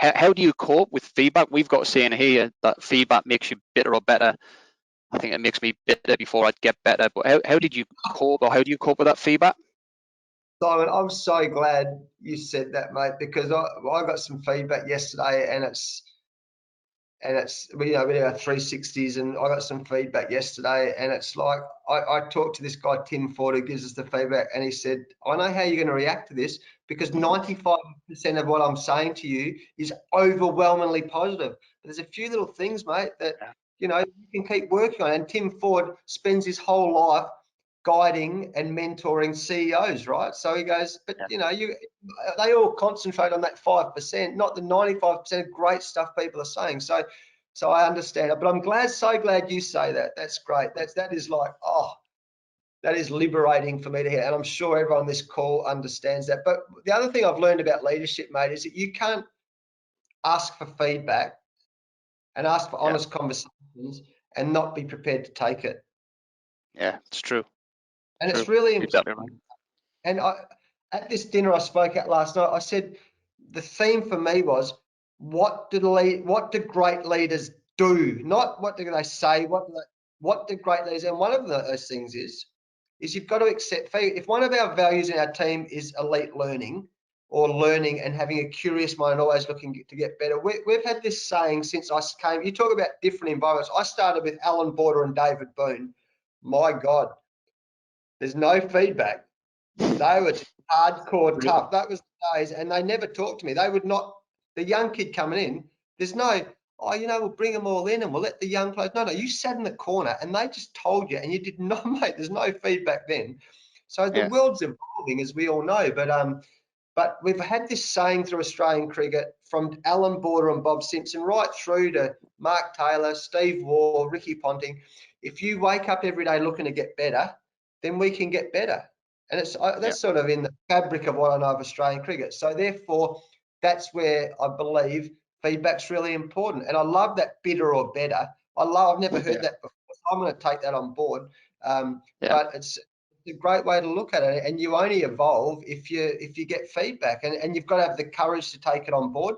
how do you cope with feedback? We've got a saying here that feedback makes you bitter or better. I think it makes me bitter before I'd get better. But how did you cope, or how do you cope with that feedback? Simon, I'm so glad you said that, mate, because I got some feedback yesterday, and it's we do our 360s, and I got some feedback yesterday, and it's like I talked to this guy Tim Ford, who gives us the feedback, and he said, I know how you're going to react to this, because 95% of what I'm saying to you is overwhelmingly positive. But there's a few little things, mate, that you can keep working on. And Tim Ford spends his whole life guiding and mentoring CEOs, right? So he goes, but they all concentrate on that 5%, not the 95% of great stuff people are saying. So I understand it, but I'm so glad you say that. That's great. That is like, that is liberating for me to hear, and I'm sure everyone on this call understands that. But the other thing I've learned about leadership, mate, is that you can't ask for feedback and ask for honest conversations and not be prepared to take it. Yeah, it's true. And it's really important. Exactly right. And at this dinner I spoke at last night, I said the theme for me was, what do great leaders do? Not what do they say, what do great leaders, and one of those things is you've got to accept feedback. If one of our values in our team is elite learning, or learning and having a curious mind, always looking to get better, we've had this saying since I came. You talk about different environments. I started with Alan Border and David Boone. My God, there's no feedback. They were hardcore tough. That was the days, and they never talked to me. They would not. The young kid coming in, there's no, we'll bring them all in and we'll let the young players. No, you sat in the corner and they just told you, and you did not, mate. There's no feedback then. So the world's evolving, as we all know. But we've had this saying through Australian cricket, from Alan Border and Bob Simpson right through to Mark Taylor, Steve Waugh, Ricky Ponting. If you wake up every day looking to get better, then we can get better. And that's sort of in the fabric of what I know of Australian cricket. So therefore, that's where I believe feedback's really important. And I love that bitter or better. I've never heard that before, so I'm going to take that on board. But it's a great way to look at it. And you only evolve if you get feedback, and you've got to have the courage to take it on board.